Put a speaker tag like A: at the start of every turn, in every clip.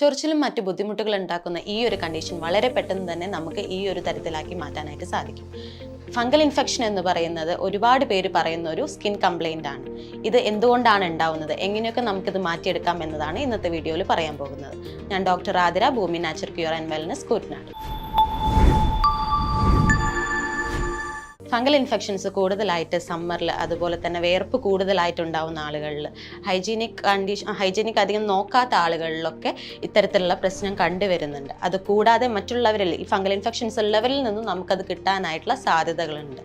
A: ചൊറിച്ചിലും മറ്റു ബുദ്ധിമുട്ടുകൾ ഉണ്ടാക്കുന്ന ഈ ഒരു കണ്ടീഷൻ വളരെ പെട്ടെന്ന് തന്നെ നമുക്ക് ഈ ഒരു തരത്തിലാക്കി മാറ്റാനായിട്ട് സാധിക്കും. ഫംഗൽ ഇൻഫെക്ഷൻ എന്ന് പറയുന്നത് ഒരുപാട് പേര് പറയുന്ന ഒരു സ്കിൻ കംപ്ലൈൻ്റ് ആണ്. ഇത് എന്തുകൊണ്ടാണ് ഉണ്ടാവുന്നത്, എങ്ങനെയൊക്കെ നമുക്കിത് മാറ്റിയെടുക്കാം എന്നതാണ് ഇന്നത്തെ വീഡിയോയിൽ പറയാൻ പോകുന്നത്. ഞാൻ doctor Athira, Bhoomi natural cure and wellness, Koottanad. Fungal infections കൂടുതലായിട്ട് സമ്മറിൽ, അതുപോലെ തന്നെ വേർപ്പ് കൂടുതലായിട്ട് ഉണ്ടാവുന്ന ആളുകളിൽ, ഹൈജീനിക് അധികം നോക്കാത്ത ആളുകളിലൊക്കെ ഇത്തരത്തിലുള്ള പ്രശ്നം കണ്ടുവരുന്നുണ്ട്. അത് കൂടാതെ മറ്റുള്ളവരിൽ ഈ ഫംഗൽ ഇൻഫെക്ഷൻസ് ഉള്ളവരിൽ നിന്നും നമുക്കത് കിട്ടാനായിട്ടുള്ള സാധ്യതകളുണ്ട്.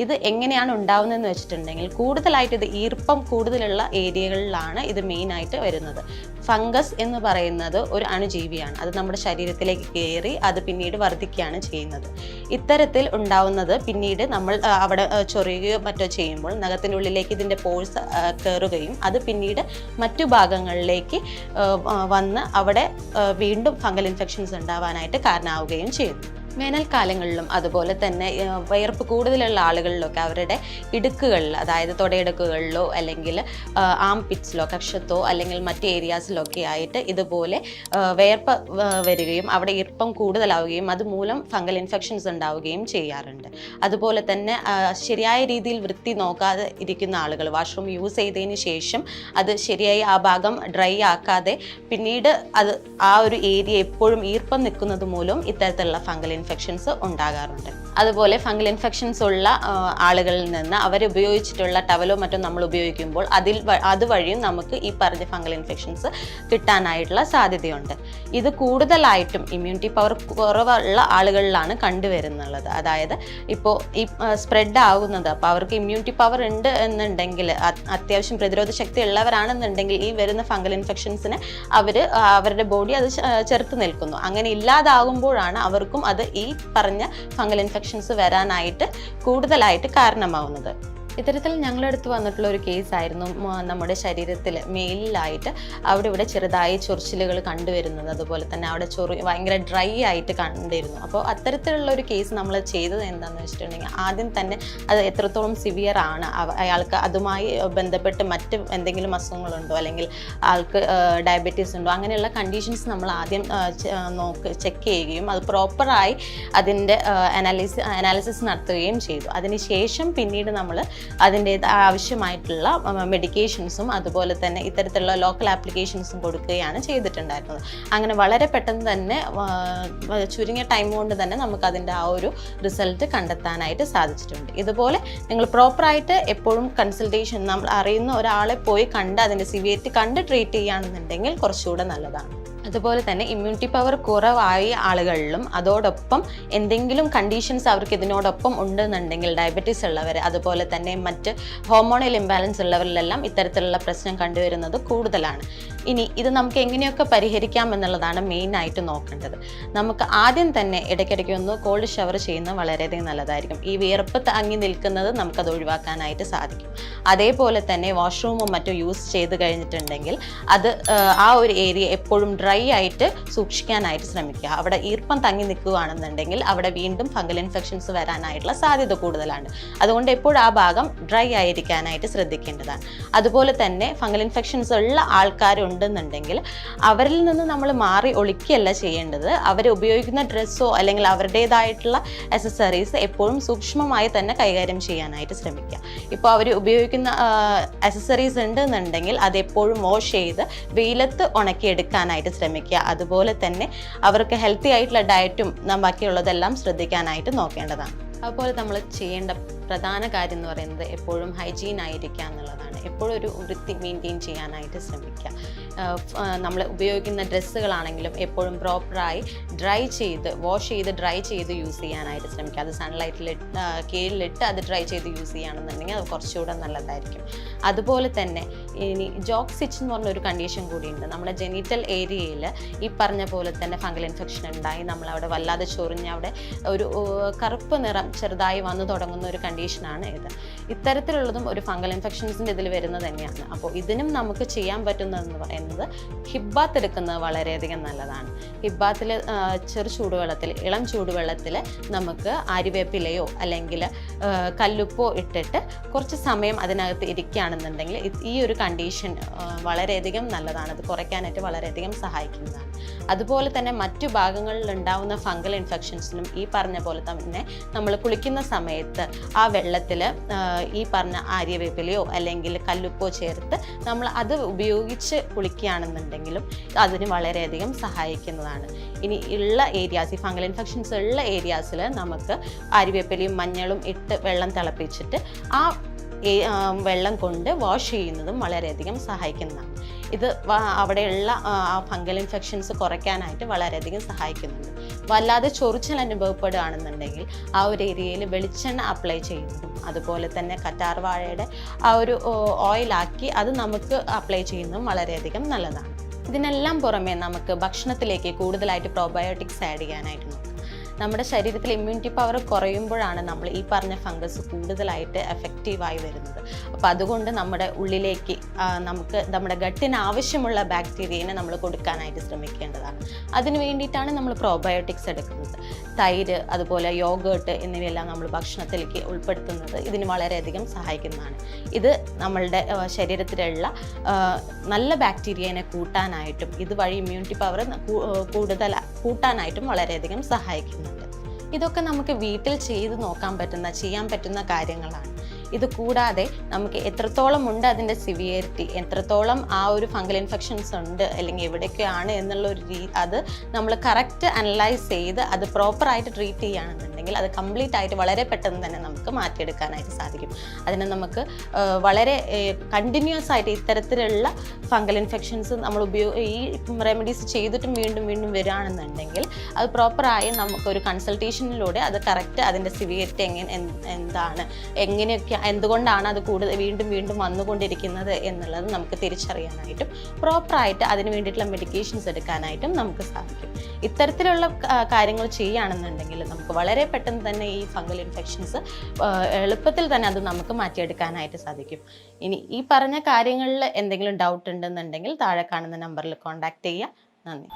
A: ഇത് എങ്ങനെയാണ് ഉണ്ടാവുന്നതെന്ന് വെച്ചിട്ടുണ്ടെങ്കിൽ കൂടുതലായിട്ട് ഇത് ഈർപ്പം കൂടുതലുള്ള ഏരിയകളിലാണ് ഇത് മെയിനായിട്ട് വരുന്നത്. ഫംഗസ് എന്ന് പറയുന്നത് ഒരു അണുജീവിയാണ്. അത് നമ്മുടെ ശരീരത്തിലേക്ക് കയറി അത് പിന്നീട് വർദ്ധിക്കുകയാണ് ചെയ്യുന്നത്. ഇത്തരത്തിൽ ഉണ്ടാവുന്നത് പിന്നീട് നമ്മൾ അവിടെ ചൊറിയുകയോ മറ്റോ ചെയ്യുമ്പോൾ നഖത്തിനുള്ളിലേക്ക് ഇതിൻ്റെ പോഴ്സ് കയറുകയും അത് പിന്നീട് മറ്റു ഭാഗങ്ങളിലേക്ക് വന്ന് അവിടെ വീണ്ടും ഫംഗൽ ഇൻഫെക്ഷൻസ് ഉണ്ടാവാനായിട്ട് കാരണമാവുകയും ചെയ്യുന്നു. വേനൽക്കാലങ്ങളിലും അതുപോലെ തന്നെ വിയർപ്പ് കൂടുതലുള്ള ആളുകളിലൊക്കെ അവരുടെ ഇടുക്കുകളിൽ, അതായത് തൊടയിടുക്കുകളിലോ അല്ലെങ്കിൽ ആം പിറ്റ്സിലോ, കക്ഷത്തോ അല്ലെങ്കിൽ മറ്റ് ഏരിയാസിലൊക്കെ ആയിട്ട് ഇതുപോലെ വിയർപ്പ് വരികയും അവിടെ ഈർപ്പം കൂടുതലാവുകയും അതുമൂലം ഫംഗൽ ഇൻഫെക്ഷൻസ് ഉണ്ടാവുകയും ചെയ്യാറുണ്ട്. അതുപോലെ തന്നെ ശരിയായ രീതിയിൽ വൃത്തി നോക്കാതെ ഇരിക്കുന്ന ആളുകൾ വാഷ്റൂം യൂസ് ചെയ്തതിന് ശേഷം അത് ശരിയായി ആ ഭാഗം ഡ്രൈ ആക്കാതെ പിന്നീട് അത് ആ ഒരു ഏരിയ എപ്പോഴും ഈർപ്പം നിൽക്കുന്നത് മൂലം ഇത്തരത്തിലുള്ള ഫംഗൽ ഇൻഫെക്ഷൻസ് ഉണ്ടാകാറുണ്ട്. അതുപോലെ ഫംഗൽ ഇൻഫെക്ഷൻസ് ഉള്ള ആളുകളിൽ നിന്ന് അവർ ഉപയോഗിച്ചിട്ടുള്ള ടവലോ മറ്റോ നമ്മൾ ഉപയോഗിക്കുമ്പോൾ അതുവഴിയും നമുക്ക് ഈ പറഞ്ഞ ഫംഗൽ ഇൻഫെക്ഷൻസ് കിട്ടാനായിട്ടുള്ള സാധ്യതയുണ്ട്. ഇത് കൂടുതലായിട്ടും ഇമ്മ്യൂണിറ്റി പവർ കുറവുള്ള ആളുകളിലാണ് കണ്ടുവരുന്നുള്ളത്. അതായത് ഇപ്പോൾ ഈ സ്പ്രെഡ് ആകുന്നത്, അപ്പോൾ അവർക്ക് ഇമ്മ്യൂണിറ്റി പവർ ഉണ്ട് എന്നുണ്ടെങ്കിൽ, അത്യാവശ്യം പ്രതിരോധ ശക്തി ഉള്ളവരാണെന്നുണ്ടെങ്കിൽ ഈ വരുന്ന ഫംഗൽ ഇൻഫെക്ഷൻസിനെ അവരുടെ ബോഡി അത് ചെറുത്ത് നിൽക്കുന്നു. അങ്ങനെ ഇല്ലാതാകുമ്പോഴാണ് അവർക്കും അത് ഈ പറഞ്ഞ ഫംഗൽ ഇൻഫെക്ഷൻസ് വരാനായിട്ട് കൂടുതലായിട്ട് കാരണമാവുന്നത്. ഇത്തരത്തിൽ ഞങ്ങളടുത്ത് വന്നിട്ടുള്ള ഒരു കേസായിരുന്നു നമ്മുടെ ശരീരത്തിൽ മെയിലായിട്ട് ഇവിടെ ചെറുതായി ചൊറിച്ചിലുകൾ കണ്ടുവരുന്നത്. അതുപോലെ തന്നെ അവിടെ ഭയങ്കര ഡ്രൈ ആയിട്ട് കണ്ടിരുന്നു. അപ്പോൾ അത്തരത്തിലുള്ള ഒരു കേസ് നമ്മൾ ചെയ്തത് എന്താണെന്ന് വെച്ചിട്ടുണ്ടെങ്കിൽ ആദ്യം തന്നെ അത് എത്രത്തോളം സിവിയർ ആണ്, അയാൾക്ക് അതുമായി ബന്ധപ്പെട്ട് മറ്റ് എന്തെങ്കിലും അസുഖങ്ങളുണ്ടോ അല്ലെങ്കിൽ ആൾക്ക് ഡയബറ്റീസ് ഉണ്ടോ, അങ്ങനെയുള്ള കണ്ടീഷൻസ് നമ്മൾ ആദ്യം ചെക്ക് ചെയ്യുകയും അത് പ്രോപ്പറായി അതിൻ്റെ അനാലിസിസ് നടത്തുകയും ചെയ്തു. അതിനുശേഷം പിന്നീട് നമ്മൾ അതിൻ്റെ ആവശ്യമായിട്ടുള്ള മെഡിക്കേഷൻസും അതുപോലെ തന്നെ ഇത്തരത്തിലുള്ള ലോക്കൽ ആപ്ലിക്കേഷൻസും കൊടുക്കുകയാണ് ചെയ്തിട്ടുണ്ടായിരുന്നത്. അങ്ങനെ വളരെ പെട്ടെന്ന് തന്നെ ചുരുങ്ങിയ ടൈം കൊണ്ട് തന്നെ നമുക്ക് അതിൻ്റെ ആ ഒരു റിസൾട്ട് കണ്ടെത്താനായിട്ട് സാധിച്ചിട്ടുണ്ട്. ഇതുപോലെ നിങ്ങൾ പ്രോപ്പറായിട്ട് എപ്പോഴും കൺസൾട്ടേഷൻ, നമ്മൾ അറിയുന്ന ഒരാളെ പോയി കണ്ട് അതിൻ്റെ സിവിയറിറ്റി കണ്ട് ട്രീറ്റ് ചെയ്യുകയാണെന്നുണ്ടെങ്കിൽ കുറച്ചുകൂടെ നല്ലതാണ്. അതുപോലെ തന്നെ ഇമ്മ്യൂണിറ്റി പവർ കുറവായ ആളുകളിലും അതോടൊപ്പം എന്തെങ്കിലും കണ്ടീഷൻസ് അവർക്ക് ഇതിനോടൊപ്പം ഉണ്ടെന്നുണ്ടെങ്കിൽ, ഡയബറ്റീസ് ഉള്ളവർ അതുപോലെ തന്നെ മറ്റ് ഹോർമോണൽ ഇംബാലൻസ് ഉള്ളവരിലെല്ലാം ഇത്തരത്തിലുള്ള പ്രശ്നം കണ്ടുവരുന്നത് കൂടുതലാണ്. ഇനി ഇത് നമുക്ക് എങ്ങനെയൊക്കെ പരിഹരിക്കാം എന്നുള്ളതാണ് മെയിനായിട്ട് നോക്കേണ്ടത്. നമുക്ക് ആദ്യം തന്നെ ഇടയ്ക്കിടയ്ക്ക് ഒന്ന് കോൾഡ് ഷവർ ചെയ്യുന്നത് വളരെയധികം നല്ലതായിരിക്കും. ഈ വിയർപ്പ് താങ്ങി നിൽക്കുന്നത് നമുക്കത് ഒഴിവാക്കാനായിട്ട് സാധിക്കും. അതേപോലെ തന്നെ വാഷ്റൂമും മറ്റും യൂസ് ചെയ്ത് കഴിഞ്ഞിട്ടുണ്ടെങ്കിൽ അത് ആ ഒരു ഏരിയ എപ്പോഴും ഡ്രൈ ആയിട്ട് സൂക്ഷിക്കാനായിട്ട് ശ്രമിക്കുക. അവിടെ ഈർപ്പം തങ്ങി നിൽക്കുകയാണെന്നുണ്ടെങ്കിൽ അവിടെ വീണ്ടും ഫംഗൽ ഇൻഫെക്ഷൻസ് വരാനായിട്ടുള്ള സാധ്യത കൂടുതലാണ്. അതുകൊണ്ട് എപ്പോഴും ആ ഭാഗം ഡ്രൈ ആയിരിക്കാനായിട്ട് ശ്രദ്ധിക്കേണ്ടതാണ്. അതുപോലെ തന്നെ ഫംഗൽ ഇൻഫെക്ഷൻസ് ഉള്ള ആൾക്കാരുണ്ടെന്നുണ്ടെങ്കിൽ അവരിൽ നിന്ന് നമ്മൾ മാറി ഒളിക്കുകയല്ല ചെയ്യേണ്ടത്. അവർ ഉപയോഗിക്കുന്ന ഡ്രസ്സോ അല്ലെങ്കിൽ അവരുടേതായിട്ടുള്ള അക്സസറീസ് എപ്പോഴും സൂക്ഷ്മമായി തന്നെ കൈകാര്യം ചെയ്യാനായിട്ട് ശ്രമിക്കുക. ഇപ്പോൾ അവർ ഉപയോഗിക്കുന്ന അക്സസറീസ് ഉണ്ടെന്നുണ്ടെങ്കിൽ അതെപ്പോഴും വാഷ് ചെയ്ത് വെയിലത്ത് ഉണക്കിയെടുക്കാനായിട്ട് ശ്രമിക്കുക. അതുപോലെ തന്നെ അവർക്ക് ഹെൽത്തി ആയിട്ടുള്ള ഡയറ്റും ബാക്കിയുള്ളതെല്ലാം ശ്രദ്ധിക്കാനായിട്ട് നോക്കേണ്ടതാണ്. അതുപോലെ നമ്മൾ ചെയ്യേണ്ട പ്രധാന കാര്യം എന്ന് പറയുന്നത് എപ്പോഴും ഹൈജീൻ ആയിരിക്കുക എന്നുള്ളതാണ്. എപ്പോഴും ഒരു വൃത്തി മെയിൻറ്റെയിൻ ചെയ്യാനായിട്ട് ശ്രമിക്കുക. നമ്മൾ ഉപയോഗിക്കുന്ന ഡ്രസ്സുകളാണെങ്കിലും എപ്പോഴും പ്രോപ്പറായി വാഷ് ചെയ്ത് ഡ്രൈ ചെയ്ത് യൂസ് ചെയ്യാനായിട്ട് ശ്രമിക്കുക. അത് സൺലൈറ്റിൽ കീഴിലിട്ട് അത് ഡ്രൈ ചെയ്ത് യൂസ് ചെയ്യുകയാണെന്നുണ്ടെങ്കിൽ അത് കുറച്ചുകൂടെ നല്ലതായിരിക്കും. അതുപോലെ തന്നെ ഇനി ജോക്ക് സ്റ്റിച്ച് എന്ന് പറഞ്ഞൊരു കണ്ടീഷൻ കൂടിയുണ്ട്. നമ്മുടെ ജെനിറ്റൽ ഏരിയയിൽ ഈ പറഞ്ഞ പോലെ തന്നെ ഫംഗൽ ഇൻഫെക്ഷൻ ഉണ്ടായി നമ്മളവിടെ വല്ലാതെ ചൊറിഞ്ഞ് അവിടെ ഒരു കറുപ്പ് നിറം ചെറുതായി വന്നു തുടങ്ങുന്ന ഒരു കണ്ടീഷനാണ് ഇത്. ഇത്തരത്തിലുള്ളതും ഒരു ഫംഗൽ ഇൻഫെക്ഷൻസിൻ്റെ ഇതിൽ വരുന്നത് തന്നെയാണ്. അപ്പോൾ ഇതിനും നമുക്ക് ചെയ്യാൻ പറ്റുന്നതെന്ന് പറയുന്നത് ഹിപ്പ് ബാത്ത് എടുക്കുന്നത് വളരെയധികം നല്ലതാണ്. ഹിപ്പ് ബാത്തിൽ ഇളം ചൂടുവെള്ളത്തിൽ നമുക്ക് ആര്യവേപ്പിലയോ അല്ലെങ്കിൽ കല്ലുപ്പോ ഇട്ടിട്ട് കുറച്ച് സമയം അതിനകത്ത് ഇരിക്കുകയാണെന്നുണ്ടെങ്കിൽ ഈ ഒരു കണ്ടീഷൻ വളരെയധികം നല്ലതാണ്. അത് കുറയ്ക്കാനായിട്ട് വളരെയധികം സഹായിക്കുന്നതാണ്. അതുപോലെ തന്നെ മറ്റു ഭാഗങ്ങളിൽ ഉണ്ടാവുന്ന ഫംഗൽ ഇൻഫെക്ഷൻസിനും ഈ പറഞ്ഞ പോലെ തന്നെ നമ്മൾ കുളിക്കുന്ന സമയത്ത് ആ വെള്ളത്തിൽ ഈ പറഞ്ഞ ആര്യവേപ്പിലയോ അല്ലെങ്കിൽ കല്ലുപ്പോ ചേർത്ത് നമ്മൾ അത് ഉപയോഗിച്ച് കുളിക്കുകയാണെന്നുണ്ടെങ്കിലും അതിന് വളരെയധികം സഹായിക്കുന്നതാണ്. ഇനി ഉള്ള ഏരിയാസ്, ഈ ഫംഗൽ ഇൻഫെക്ഷൻസ് ഉള്ള ഏരിയാസിൽ നമുക്ക് ആര്യവേപ്പിലയും മഞ്ഞളും ഇട്ട് വെള്ളം തിളപ്പിച്ചിട്ട് ആ വെള്ളം കൊണ്ട് വാഷ് ചെയ്യുന്നതും വളരെയധികം സഹായിക്കുന്നതാണ്. ഇത് അവിടെയുള്ള ആ ഫംഗൽ ഇൻഫെക്ഷൻസ് കുറയ്ക്കാനായിട്ട് വളരെയധികം സഹായിക്കുന്നുണ്ട്. വല്ലാതെ ചൊറിച്ചൽ അനുഭവപ്പെടുകയാണെന്നുണ്ടെങ്കിൽ ആ ഒരു ഏരിയയിൽ വെളിച്ചെണ്ണ അപ്ലൈ ചെയ്യുന്നതും അതുപോലെ തന്നെ കറ്റാർവാഴയുടെ ആ ഒരു ഓയിലാക്കി അത് നമുക്ക് അപ്ലൈ ചെയ്യുന്നതും വളരെയധികം നല്ലതാണ്. ഇതിനെല്ലാം പുറമെ നമുക്ക് ഭക്ഷണത്തിലേക്ക് കൂടുതലായിട്ട് പ്രോബയോട്ടിക്സ് ആഡ് ചെയ്യാനായിട്ട് നോക്കാം. നമ്മുടെ ശരീരത്തിൽ ഇമ്മ്യൂണിറ്റി പവർ കുറയുമ്പോഴാണ് നമ്മൾ ഈ പറഞ്ഞ ഫംഗസ് കൂടുതലായിട്ട് എഫക്റ്റീവായി വരുന്നത്. അപ്പോൾ അതുകൊണ്ട് നമ്മുടെ ഉള്ളിലേക്ക് നമുക്ക് നമ്മുടെ ഗട്ടിന് ആവശ്യമുള്ള ബാക്ടീരിയനെ നമ്മൾ കൊടുക്കാനായിട്ട് ശ്രമിക്കേണ്ടതാണ്. അതിന് വേണ്ടിയിട്ടാണ് നമ്മൾ പ്രോബയോട്ടിക്സ് എടുക്കുന്നത്. തൈര്, അതുപോലെ യോഗേർട്ട് എന്നിവയെല്ലാം നമ്മൾ ഭക്ഷണത്തിലേക്ക് ഉൾപ്പെടുത്തുന്നത് ഇതിന് വളരെയധികം സഹായിക്കുന്നതാണ്. ഇത് നമ്മളുടെ ശരീരത്തിലുള്ള നല്ല ബാക്ടീരിയനെ കൂട്ടാനായിട്ടും ഇതുവഴി ഇമ്മ്യൂണിറ്റി പവർ കൂടുതൽ കൂട്ടാനായിട്ടും വളരെയധികം സഹായിക്കുന്നുണ്ട്. ഇതൊക്കെ നമുക്ക് വീട്ടിൽ ചെയ്യാൻ പറ്റുന്ന കാര്യങ്ങളാണ്. ഇത് കൂടാതെ നമുക്ക് എത്രത്തോളം ഉണ്ട് അതിൻ്റെ സിവിയറിറ്റി, എത്രത്തോളം ആ ഒരു ഫംഗൽ ഇൻഫെക്ഷൻസ് ഉണ്ട് അല്ലെങ്കിൽ എവിടെയൊക്കെയാണ് എന്നുള്ള അത് നമ്മൾ കറക്റ്റ് അനലൈസ് ചെയ്ത് അത് പ്രോപ്പറായിട്ട് ട്രീറ്റ് ചെയ്യുകയാണെന്നുണ്ടെങ്കിൽ അത് കംപ്ലീറ്റ് ആയിട്ട് വളരെ പെട്ടെന്ന് തന്നെ നമുക്ക് മാറ്റിയെടുക്കാനായിട്ട് സാധിക്കും. അതിന് നമുക്ക് വളരെ കണ്ടിന്യൂസ് ആയിട്ട് ഇത്തരത്തിലുള്ള ഫംഗൽ ഇൻഫെക്ഷൻസ് നമ്മൾ ഈ റെമഡീസ് ചെയ്തിട്ടും വീണ്ടും വീണ്ടും വരികയാണെന്നുണ്ടെങ്കിൽ അത് പ്രോപ്പറായി നമുക്കൊരു കൺസൾട്ടേഷനിലൂടെ അത് കറക്റ്റ് അതിൻ്റെ സിവിയറിറ്റി എന്താണ്, എങ്ങനെയൊക്കെ, എന്തുകൊണ്ടാണ് അത് വീണ്ടും വീണ്ടും വന്നുകൊണ്ടിരിക്കുന്നത് എന്നുള്ളത് നമുക്ക് തിരിച്ചറിയാനായിട്ടും പ്രോപ്പറായിട്ട് അതിന് വേണ്ടിയിട്ടുള്ള മെഡിക്കേഷൻസ് എടുക്കാനായിട്ടും നമുക്ക് സാധിക്കും. ഇത്തരത്തിലുള്ള കാര്യങ്ങൾ ചെയ്യുകയാണെന്നുണ്ടെങ്കിൽ നമുക്ക് വളരെ പെട്ടെന്ന് തന്നെ ഈ ഫംഗൽ ഇൻഫെക്ഷൻസ് എളുപ്പത്തിൽ തന്നെ അത് നമുക്ക് മാറ്റിയെടുക്കാനായിട്ട് സാധിക്കും. ഇനി ഈ പറഞ്ഞ കാര്യങ്ങളിൽ എന്തെങ്കിലും ഡൗട്ട് ഉണ്ടെന്നുണ്ടെങ്കിൽ താഴെ കാണുന്ന നമ്പറിൽ കോൺടാക്ട് ചെയ്യുക. നന്ദി.